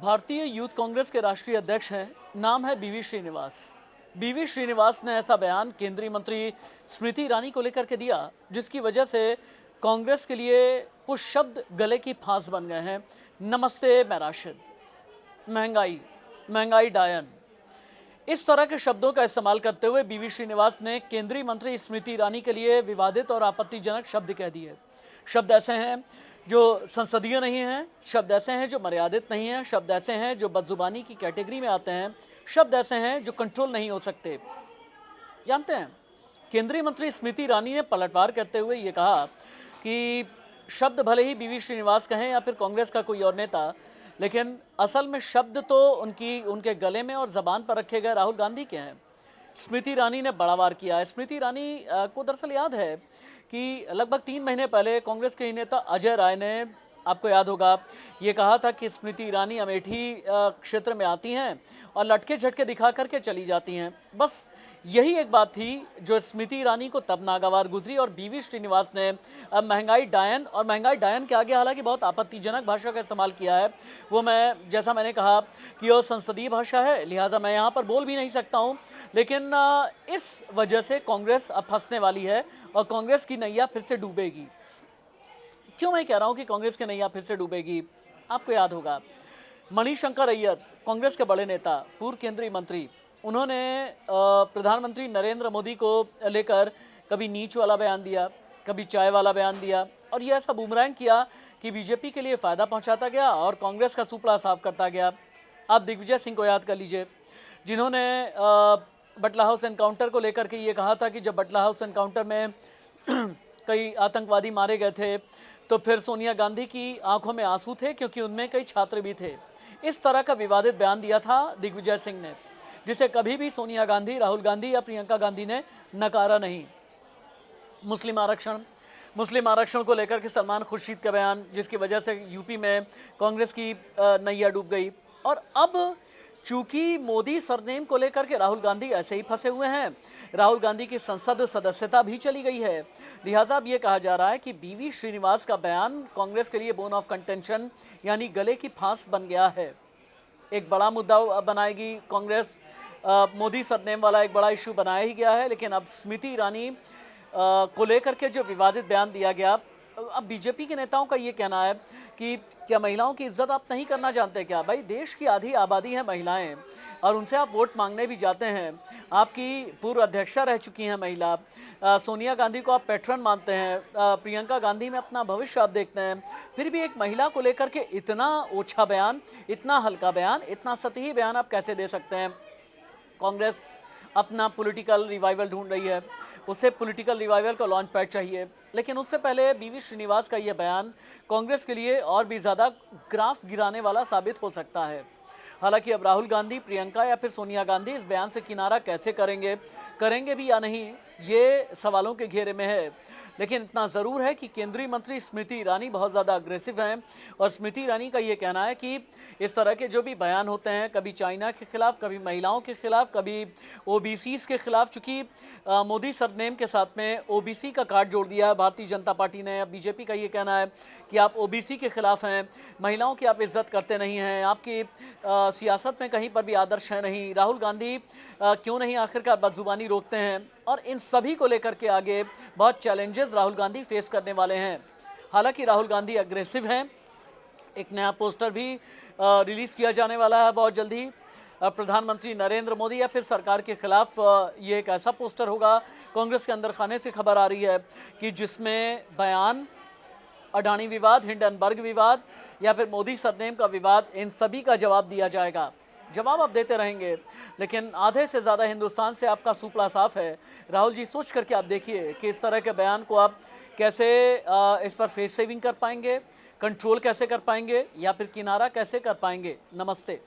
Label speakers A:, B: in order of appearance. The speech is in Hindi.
A: भारतीय यूथ कांग्रेस के राष्ट्रीय अध्यक्ष हैं, नाम है बीवी श्रीनिवास। बीवी श्रीनिवास ने ऐसा बयान केंद्रीय मंत्री स्मृति ईरानी को लेकर के दिया, जिसकी वजह से कांग्रेस के लिए कुछ शब्द गले की फांस बन गए हैं। नमस्ते मैं राशिद, महंगाई महंगाई डायन, इस तरह के शब्दों का इस्तेमाल करते हुए बीवी श्रीनिवास ने केंद्रीय मंत्री स्मृति ईरानी के लिए विवादित और आपत्तिजनक शब्द कह दिए। शब्द ऐसे हैं जो संसदीय नहीं हैं, शब्द ऐसे हैं जो मर्यादित नहीं हैं, शब्द ऐसे हैं जो बदजुबानी की कैटेगरी में आते हैं, शब्द ऐसे हैं जो कंट्रोल नहीं हो सकते। जानते हैं, केंद्रीय मंत्री स्मृति ईरानी ने पलटवार करते हुए ये कहा कि शब्द भले ही बीवी श्रीनिवास कहें या फिर कांग्रेस का कोई और नेता, लेकिन असल में शब्द तो उनके गले में और ज़बान पर रखे गए राहुल गांधी के हैं। स्मृति ईरानी ने बड़ा वार किया। स्मृति ईरानी को दरअसल याद है कि लगभग 3 महीने पहले कांग्रेस के ही नेता अजय राय ने, आपको याद होगा, ये कहा था कि स्मृति ईरानी अमेठी क्षेत्र में आती हैं और लटके झटके दिखा करके चली जाती हैं। बस यही एक बात थी जो स्मृति ईरानी को तब नागवार गुजरी और बीवी श्रीनिवास ने अब महंगाई डायन, और महंगाई डायन के आगे हालांकि बहुत आपत्तिजनक भाषा का इस्तेमाल किया है। वो जैसा मैंने कहा कि वो संसदीय भाषा है, लिहाजा मैं यहाँ पर बोल भी नहीं सकता हूँ, लेकिन इस वजह से कांग्रेस अब फंसने वाली है और कांग्रेस की नैया फिर से डूबेगी। क्यों मैं कह रहा हूँ कि कांग्रेस की नैया फिर से डूबेगी? आपको याद होगा, मणिशंकर अय्यर, कांग्रेस के बड़े नेता, पूर्व केंद्रीय मंत्री, उन्होंने प्रधानमंत्री नरेंद्र मोदी को लेकर कभी नीच वाला बयान दिया, कभी चाय वाला बयान दिया, और ये ऐसा बूमरैंग किया कि बीजेपी के लिए फ़ायदा पहुंचाता गया और कांग्रेस का सुपड़ा साफ करता गया। आप दिग्विजय सिंह को याद कर लीजिए, जिन्होंने बटला हाउस एनकाउंटर को लेकर के ये कहा था कि जब बटला हाउस एनकाउंटर में कई आतंकवादी मारे गए थे तो फिर सोनिया गांधी की आंखों में आंसू थे क्योंकि उनमें कई छात्र भी थे। इस तरह का विवादित बयान दिया था दिग्विजय सिंह ने, जिसे कभी भी सोनिया गांधी, राहुल गांधी या प्रियंका गांधी ने नकारा नहीं। मुस्लिम आरक्षण को लेकर के सलमान खुर्शीद का बयान, जिसकी वजह से यूपी में कांग्रेस की नैया डूब गई। और अब चूंकि मोदी सरनेम को लेकर के राहुल गांधी ऐसे ही फंसे हुए हैं, राहुल गांधी की संसद सदस्यता भी चली गई है, लिहाजा अब ये कहा जा रहा है कि बीवी श्रीनिवास का बयान कांग्रेस के लिए बोन ऑफ कंटेंशन यानी गले की फांस बन गया है। एक बड़ा मुद्दा बनाएगी कांग्रेस, मोदी सरनेम वाला एक बड़ा इशू बनाया ही गया है, लेकिन अब स्मृति ईरानी को लेकर के जो विवादित बयान दिया गया, अब बीजेपी के नेताओं का ये कहना है कि क्या महिलाओं की इज्जत आप नहीं करना जानते क्या? भाई, देश की आधी आबादी है महिलाएं और उनसे आप वोट मांगने भी जाते हैं। आपकी पूर्व अध्यक्षा रह चुकी हैं महिला, सोनिया गांधी को आप पैट्रन मानते हैं, प्रियंका गांधी में अपना भविष्य आप देखते हैं, फिर भी एक महिला को लेकर के इतना ओछा बयान, इतना हल्का बयान, इतना सतही बयान आप कैसे दे सकते हैं? कांग्रेस अपना पॉलिटिकल रिवाइवल ढूंढ रही है, उसे पॉलिटिकल रिवाइवल का लॉन्च पैड चाहिए, लेकिन उससे पहले बीवी श्रीनिवास का यह बयान कांग्रेस के लिए और भी ज़्यादा ग्राफ गिराने वाला साबित हो सकता है। हालांकि अब राहुल गांधी, प्रियंका या फिर सोनिया गांधी इस बयान से किनारा कैसे करेंगे भी या नहीं, ये सवालों के घेरे में है। लेकिन इतना ज़रूर है कि केंद्रीय मंत्री स्मृति ईरानी बहुत ज़्यादा अग्रेसिव हैं और स्मृति ईरानी का ये कहना है कि इस तरह के जो भी बयान होते हैं, कभी चाइना के खिलाफ, कभी महिलाओं के खिलाफ, कभी ओबीसीज़ के खिलाफ, चूँकि मोदी सरनेम के साथ में ओबीसी का कार्ड जोड़ दिया है भारतीय जनता पार्टी ने। अब बीजेपी का ये कहना है कि आप ओबीसी के खिलाफ हैं, महिलाओं की आप इज्जत करते नहीं हैं, आपकी सियासत में कहीं पर भी आदर्श है नहीं, राहुल गांधी क्यों नहीं आखिरकार बदजुबानी रोकते हैं, और इन सभी को लेकर के आगे बहुत चैलेंजेस राहुल गांधी फेस करने वाले हैं। हालांकि राहुल गांधी अग्रेसिव हैं, एक नया पोस्टर भी रिलीज़ किया जाने वाला है बहुत जल्दी। प्रधानमंत्री नरेंद्र मोदी या फिर सरकार के खिलाफ ये एक ऐसा पोस्टर होगा। कांग्रेस के अंदर खाने से खबर आ रही है कि जिसमें बयान, अडानी विवाद, हिंडनबर्ग विवाद या फिर मोदी सरनेम का विवाद, इन सभी का जवाब दिया जाएगा। जवाब आप देते रहेंगे, लेकिन आधे से ज़्यादा हिंदुस्तान से आपका सुपड़ा साफ है। राहुल जी, सोच करके आप देखिए कि इस तरह के बयान को आप कैसे इस पर फेस सेविंग कर पाएंगे, कंट्रोल कैसे कर पाएंगे या फिर किनारा कैसे कर पाएंगे। नमस्ते।